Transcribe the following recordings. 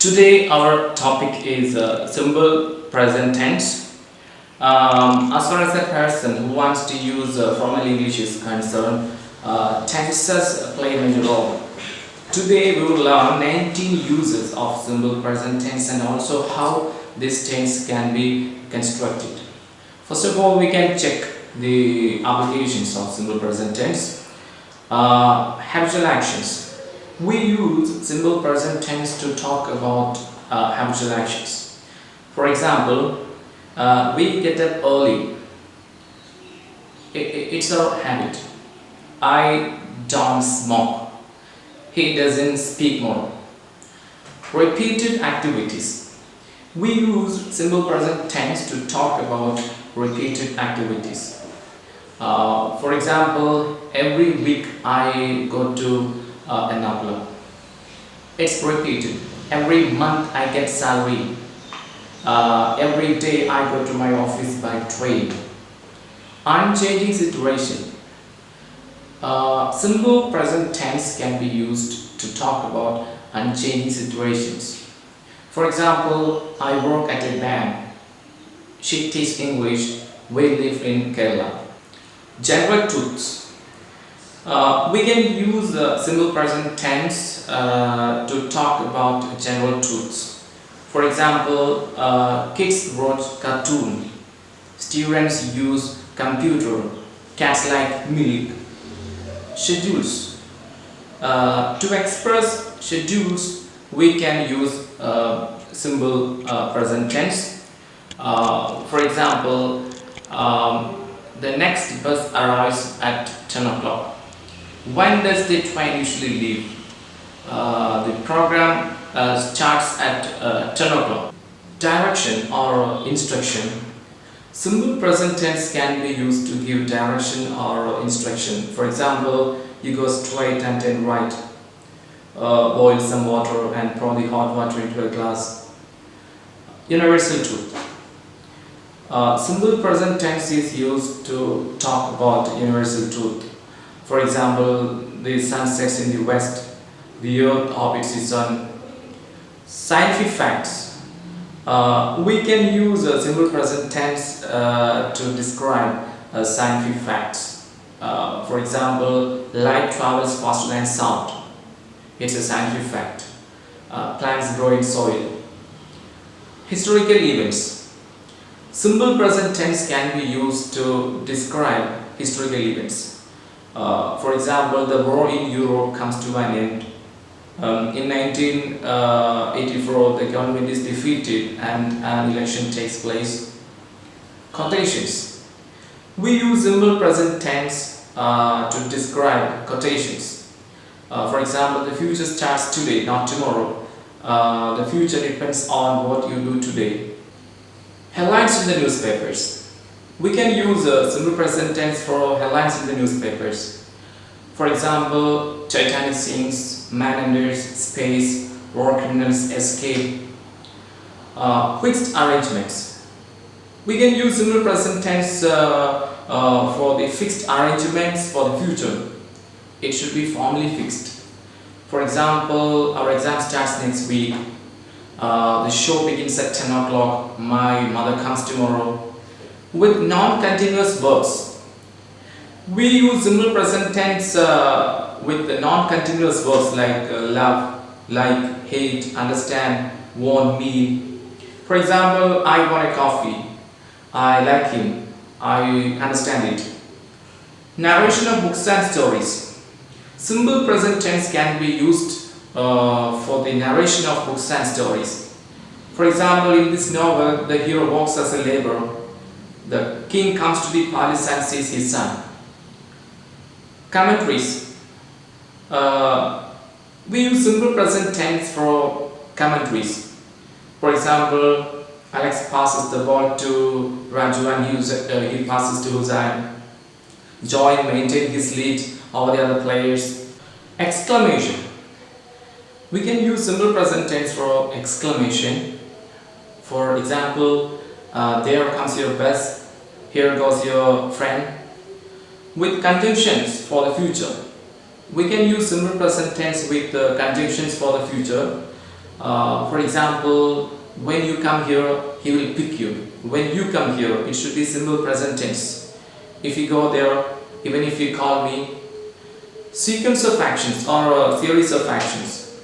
Today our topic is simple present tense. As far as a person who wants to use formal English is concerned, tenses play a major role. Today we will learn 19 uses of simple present tense and also how this tense can be constructed. First of all, we can check the applications of simple present tense. Habitual actions. We use simple present tense to talk about habitual actions. For example, we get up early. It's our habit. I don't smoke. He doesn't speak more. Repeated activities. We use simple present tense to talk about repeated activities. For example, every week I go to an club. It's repeated. Every month I get salary. Every day I go to my office by train. Unchanging situation. Simple present tense can be used to talk about unchanging situations. For example, I work at a bank. She teaches English. We live in Kerala. General truths. We can use the simple present tense to talk about general truths. For example, kids watch cartoon. Students use computer. Cats like milk. Schedules. To express schedules, we can use simple present tense. For example, the next bus arrives at 10 o'clock. When does the train usually leave? The program starts at 10 o'clock. Direction or instruction. Simple present tense can be used to give direction or instruction. For example, you go straight and then right. Boil some water and pour the hot water into a glass. Universal truth. Simple present tense is used to talk about universal truth. For example, the sun sets in the west, the earth orbits the sun. Scientific facts. We can use a simple present tense to describe scientific facts. For example, light travels faster than sound. It's a scientific fact. Plants grow in soil. Historical events. Simple present tense can be used to describe historical events. For example, the war in Europe comes to an end. In 1984, the government is defeated and an election takes place. Quotations. We use simple present tense to describe quotations. For example, the future starts today, not tomorrow. The future depends on what you do today. Headlines in the newspapers. We can use a simple present tense for headlines in the newspapers. For example, Titanic sinks, man enters space, war criminals escape. Fixed arrangements. We can use simple present tense for the fixed arrangements for the future. It should be formally fixed. For example, our exam starts next week. The show begins at 10 o'clock. My mother comes tomorrow. With non-continuous verbs. We use simple present tense with the non-continuous verbs like love, like, hate, understand, want, mean. For example, I want a coffee. I like him. I understand it. Narration of books and stories. Simple present tense can be used for the narration of books and stories. For example, in this novel, the hero works as a laborer. The king comes to the palace and sees his son. Commentaries. We use simple present tense for commentaries. For example, Alex passes the ball to Raju and he passes to Hussain. Joy maintains his lead over the other players. Exclamation. We can use simple present tense for exclamation. For example, there comes your bus. Here goes your friend. With conjunctions for the future. We can use simple present tense with conjunctions for the future. For example, when you come here, he will pick you. When you come here, it should be simple present tense. If you go there, even if you call me, sequence of actions or a series of actions.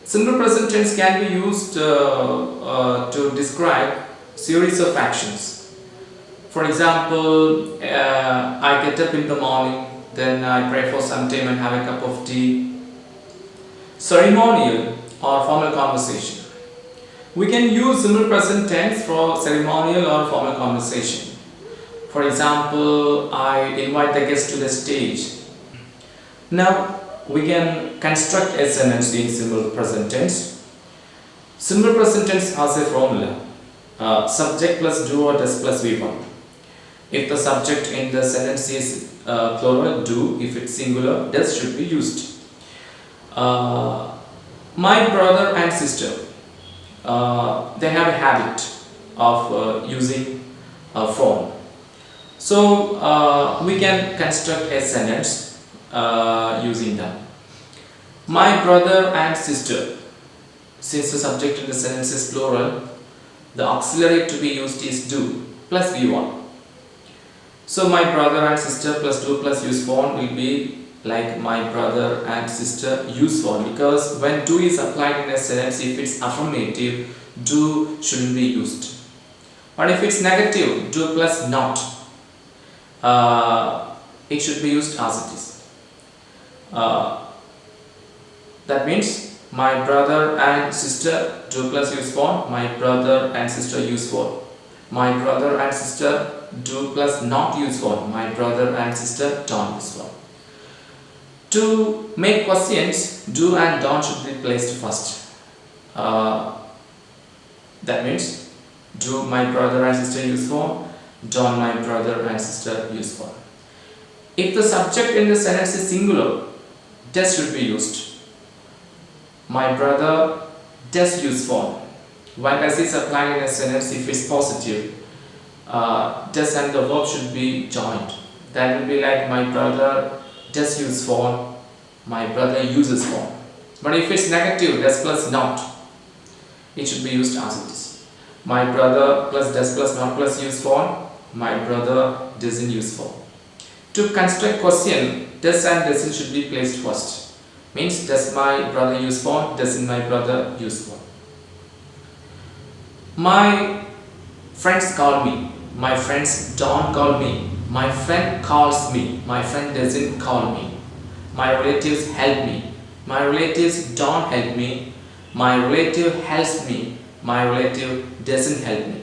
Simple present tense can be used to describe series of actions. For example, I get up in the morning, then I pray for some time and have a cup of tea. Ceremonial or formal conversation. We can use simple present tense for ceremonial or formal conversation. For example, I invite the guest to the stage. Now we can construct a sentence in simple present tense. Simple present tense has a formula: subject plus do or does plus V1. If the subject in the sentence is plural, do. If it's singular, does should be used. My brother and sister, they have a habit of using a phone. So we can construct a sentence using that. My brother and sister. Since the subject in the sentence is plural, the auxiliary to be used is do plus V1. So my brother and sister plus do plus use phone will be like my brother and sister use phone, because when do is applied in a sentence, if it's affirmative, do shouldn't be used. But if it's negative, do plus not, it should be used as it is. That means my brother and sister do plus use phone, my brother and sister use phone. My brother and sister do plus not use phone, my brother and sister don't use phone. To make questions, do and don't should be placed first. That means, do my brother and sister use phone, don't my brother and sister use phone. If the subject in the sentence is singular, does should be used. My brother does use phone. When does is applied in a sentence, if it's positive, does and the verb should be joined. That will be like my brother does use phone, my brother uses phone. But if it's negative, does plus not, it should be used as it is. My brother plus does plus not plus use phone, my brother doesn't use phone. To construct question, does and doesn't should be placed first. Means, does my brother use phone, doesn't my brother use phone. My friends call me, my friends don't call me. My friend calls me, my friend doesn't call me. My relatives help me, my relatives don't help me. My relative helps me, my relative doesn't help me.